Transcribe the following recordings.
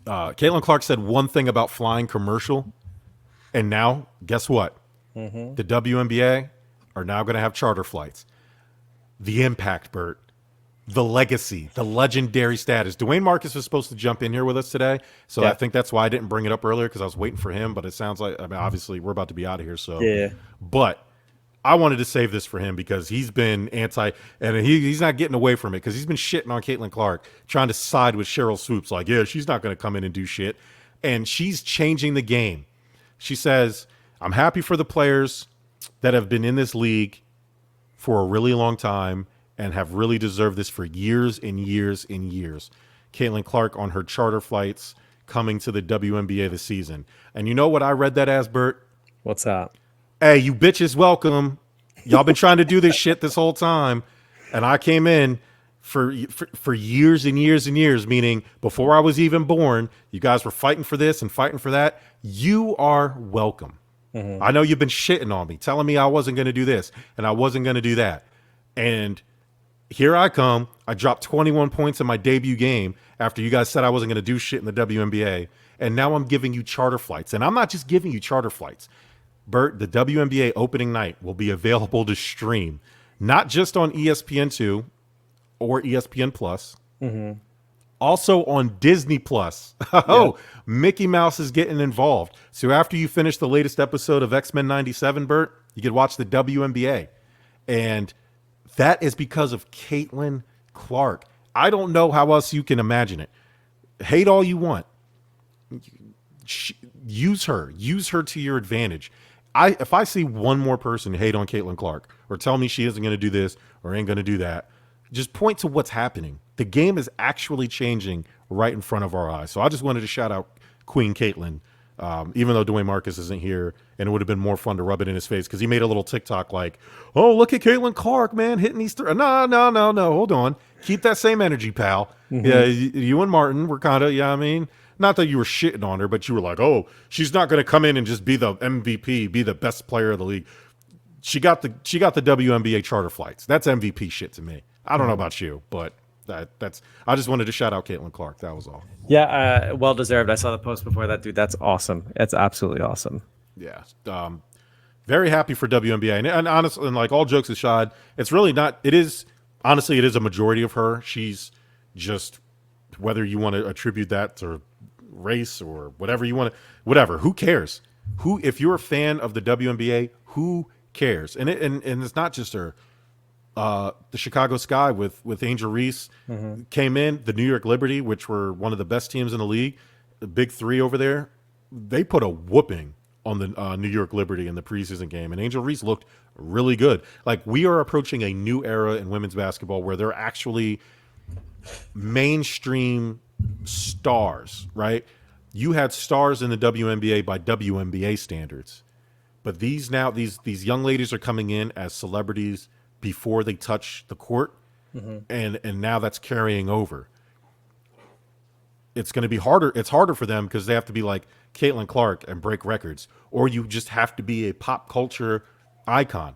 Caitlin Clark said one thing about flying commercial, and now guess what? The WNBA are now going to have charter flights. The impact, Bert, the legacy, the legendary status. Dwayne Marcus was supposed to jump in here with us today, so I think that's why I didn't bring it up earlier, because I was waiting for him. But it sounds like, I mean, obviously we're about to be out of here, so Yeah. But I wanted to save this for him because he's been anti, and he's not getting away from it because he's been shitting on Caitlin Clark, trying to side with Cheryl Swoops. Like, yeah, she's not going to come in and do shit, and she's changing the game. She says, "I'm happy for the players that have been in this league for a really long time and have really deserved this for years and years and years." Caitlin Clark on her charter flights coming to the WNBA this season. And you know what I read that as, Bert? What's that? Hey, you bitches, welcome. Y'all been trying to do this shit this whole time. And I came in for years and years and years, meaning before I was even born, you guys were fighting for this and fighting for that. You are welcome. I know you've been shitting on me, telling me I wasn't going to do this and I wasn't going to do that. And here I come. I dropped 21 points in my debut game after you guys said I wasn't going to do shit in the WNBA. And now I'm giving you charter flights. And I'm not just giving you charter flights. Bert, the WNBA opening night will be available to stream, not just on ESPN2 or ESPN Plus, also on Disney Plus. Oh, Mickey Mouse is getting involved. So after you finish the latest episode of X-Men 97, Bert, you can watch the WNBA. And that is because of Caitlin Clark. I don't know how else you can imagine it. Hate all you want. Use her to your advantage. If I see one more person hate on Caitlin Clark or tell me she isn't going to do this or ain't going to do that, just point to what's happening. The game is actually changing right in front of our eyes. So I just wanted to shout out Queen Caitlin, even though Dwayne Marcus isn't here, and it would have been more fun to rub it in his face because he made a little TikTok like, "Oh, look at Caitlin Clark, man, hitting these three." No. Hold on. Keep that same energy, pal. Yeah, you and Martin were kind of, I mean, not that you were shitting on her, but you were like, "Oh, she's not going to come in and just be the MVP, be the best player of the league." She got the WNBA charter flights. That's MVP shit to me. I don't know about you, but that's. I just wanted to shout out Caitlin Clark. That was all. Yeah, well deserved. I saw the post before that, dude. That's awesome. That's absolutely awesome. Yeah, very happy for WNBA, and honestly, and like all jokes aside, it's really not. It is honestly, it is a majority of her. She's just, whether you want to attribute that to race or whatever you want to, whatever. Who cares? If you're a fan of the WNBA, who cares? And it's not just her. The Chicago Sky with Angel Reese came in. The New York Liberty, which were one of the best teams in the league, the big three over there, they put a whooping on the New York Liberty in the preseason game, and Angel Reese looked really good. Like, we are approaching a new era in women's basketball where they're actually mainstream stars, right? You had stars in the WNBA by WNBA standards, but these young ladies are coming in as celebrities before they touch the court, and now that's carrying over. It's going to be harder. It's harder for them because they have to be like Caitlin Clark and break records, or you just have to be a pop culture icon.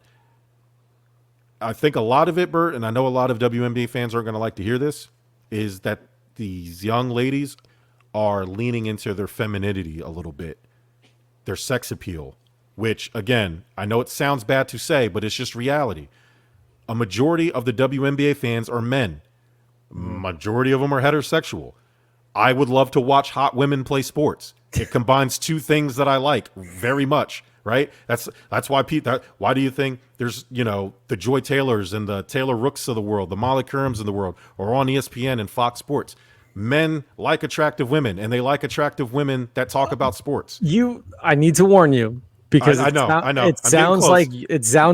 I think a lot of it, Bert, and I know a lot of WNBA fans aren't going to like to hear this, is that these young ladies are leaning into their femininity a little bit, their sex appeal, which, again, I know it sounds bad to say, but it's just reality. A majority of the WNBA fans are men. Majority of them are heterosexual. I would love to watch hot women play sports. It combines two things that I like very much, right? That's why why do you think there's, the Joy Taylors and the Taylor Rooks of the world, the Molly Kerms of the world, are on ESPN and Fox Sports? Men like attractive women, and they like attractive women that talk about sports. I need to warn you, because I know. It sounds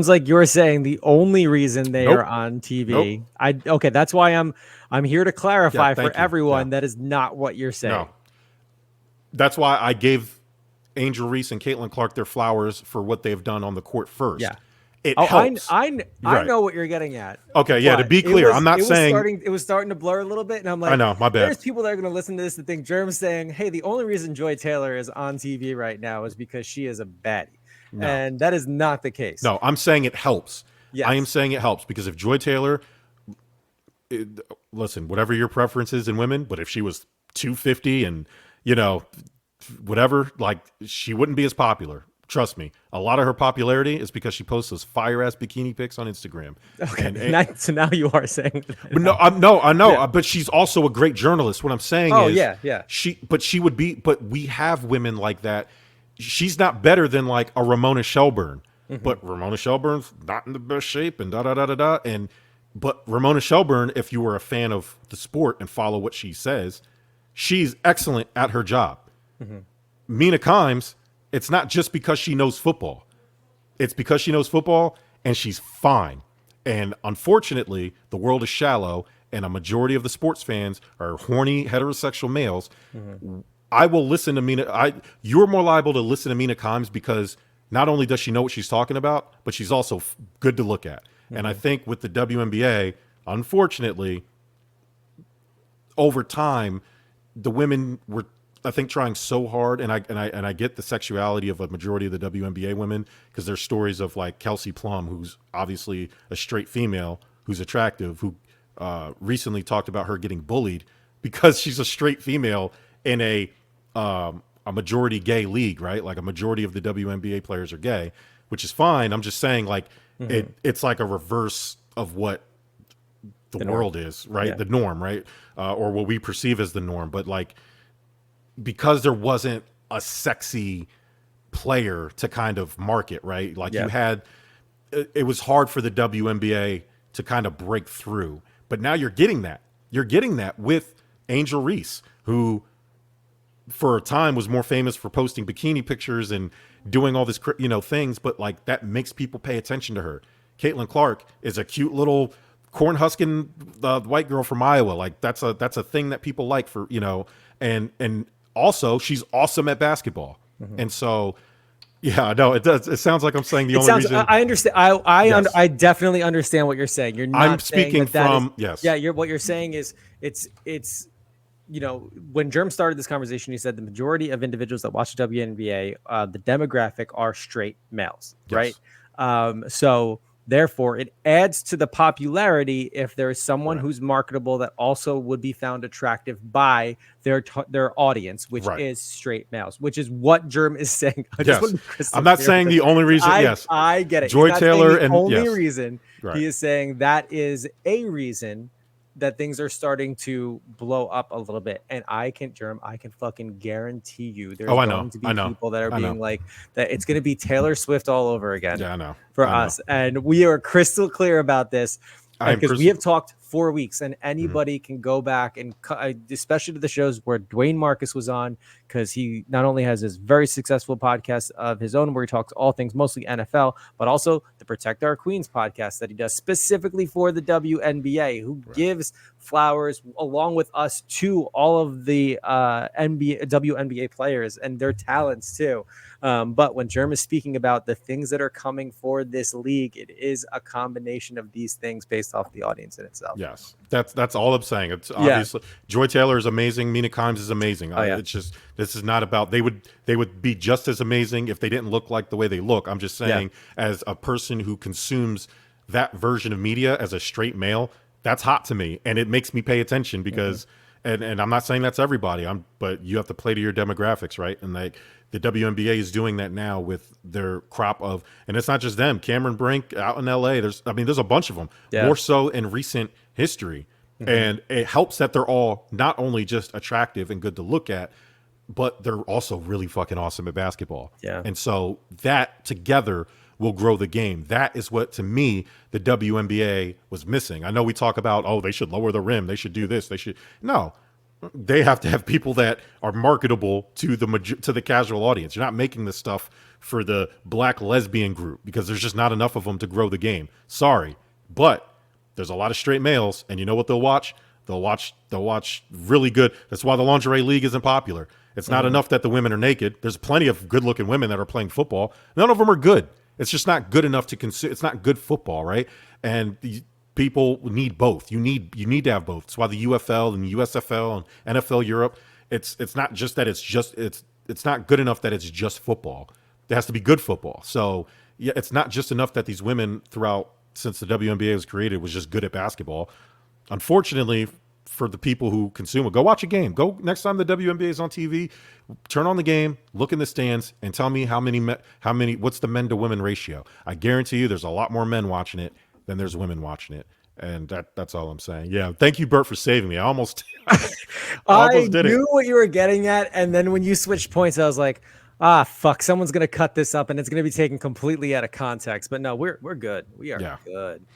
like you're saying the only reason they are on TV. Okay, that's why I'm here to clarify for everyone that is not what you're saying. No. That's why I gave Angel Reese and Caitlin Clark their flowers for what they've done on the court first. Yeah. It helps. I know what you're getting at. Okay, yeah, to be clear, I'm not saying... It was starting to blur a little bit, and I'm like... I know, my bad. There's people that are going to listen to this and think Jerm's saying, hey, the only reason Joy Taylor is on TV right now is because she is a baddie. No. And that is not the case. No, I'm saying it helps. Yes. I am saying it helps because if Joy Taylor... listen, whatever your preference is in women, but if she was 250 and you know, whatever, like she wouldn't be as popular. Trust me, a lot of her popularity is because she posts those fire ass bikini pics on Instagram. Okay, so now you are saying that. No, I know, yeah. But she's also a great journalist. What I'm saying is, yeah, she would be. But we have women like that. She's not better than like a Ramona Shelburne, but Ramona Shelburne's not in the best shape, and but Ramona Shelburne, if you were a fan of the sport and follow what she says, she's excellent at her job. Mina Kimes, it's not just because she knows football. It's because she knows football and she's fine. And unfortunately, the world is shallow and a majority of the sports fans are horny heterosexual males. I will listen to Mina. You're more liable to listen to Mina Kimes because not only does she know what she's talking about, but she's also good to look at. And I think with the WNBA, unfortunately, over time, the women were, I think, trying so hard, and I get the sexuality of a majority of the WNBA women because there's stories of like Kelsey Plum, who's obviously a straight female who's attractive, who recently talked about her getting bullied because she's a straight female in a majority gay league, right? Like a majority of the WNBA players are gay, which is fine. I'm just saying, like it's like a reverse of what the world is, right? Yeah. The norm, right? Or what we perceive as the norm, but like, because there wasn't a sexy player to kind of market, right? Like you had, it was hard for the WNBA to kind of break through, but now you're getting that. You're getting that with Angel Reese, who for a time was more famous for posting bikini pictures and doing all this, things, but like that makes people pay attention to her. Caitlin Clark is a cute little corn husking white girl from Iowa. Like that's a thing that people like for, and also she's awesome at basketball. And so, yeah, no, it does. It sounds like I'm saying the only reason. I understand. I definitely understand what you're saying. You're not I'm speaking from, yes. Yeah. What you're saying is it's, when Jerm started this conversation, he said the majority of individuals that watch the WNBA, the demographic are straight males, right? So therefore, it adds to the popularity if there is someone who's marketable that also would be found attractive by their audience, which is straight males, which is what Jerm is saying. I'm not saying the only reason. I get it. Joy Taylor the and only reason he is saying that is a reason that things are starting to blow up a little bit. And I can fucking guarantee you there's going to be people that are being like that. It's going to be Taylor Swift all over again. Yeah, I know. For us. And we are crystal clear about this because we have talked 4 weeks, and anybody can go back and especially to the shows where Dwayne Marcus was on, because he not only has this very successful podcast of his own where he talks all things mostly NFL, but also the Protect Our Queens podcast that he does specifically for the WNBA, who gives flowers along with us to all of the WNBA players and their talents too. But when Jerm is speaking about the things that are coming for this league, it is a combination of these things based off the audience in itself. Yes, that's all I'm saying. It's obviously Joy Taylor is amazing. Mina Kimes is amazing. It's just, this is not about, they would be just as amazing if they didn't look like the way they look. I'm just saying, as a person who consumes that version of media as a straight male, that's hot to me, and it makes me pay attention because, and I'm not saying that's everybody. But you have to play to your demographics, right? And like the WNBA is doing that now with their crop of, and it's not just them. Cameron Brink out in LA. There's a bunch of them, more so in recent history, and it helps that they're all not only just attractive and good to look at, but they're also really fucking awesome at basketball. Yeah, and so that together will grow the game. That is what, to me, the WNBA was missing. I know we talk about, they should lower the rim, they should do this, no. They have to have people that are marketable to the casual audience. You're not making this stuff for the black lesbian group because there's just not enough of them to grow the game. Sorry, but there's a lot of straight males, and you know what they'll watch? They'll watch really good. That's why the lingerie league isn't popular. It's not enough that the women are naked. There's plenty of good-looking women that are playing football. None of them are good. It's just not good enough to consume. It's not good football, right? And people need both. You need to have both. That's why the UFL and the USFL and NFL Europe, it's not just that it's not good enough that it's just football. It has to be good football. So yeah, it's not just enough that these women since the WNBA was created was just good at basketball. Unfortunately for the people who consume it. Go watch a game. Go next time the WNBA is on TV, turn on the game, look in the stands, and tell me what's the men to women ratio. I guarantee you there's a lot more men watching it than there's women watching it. And that's all I'm saying. Yeah. Thank you, Bert, for saving me. I almost did knew it. what you were getting at. And then when you switched points, I was like, fuck, someone's going to cut this up and it's going to be taken completely out of context. But no, we're good. We are good.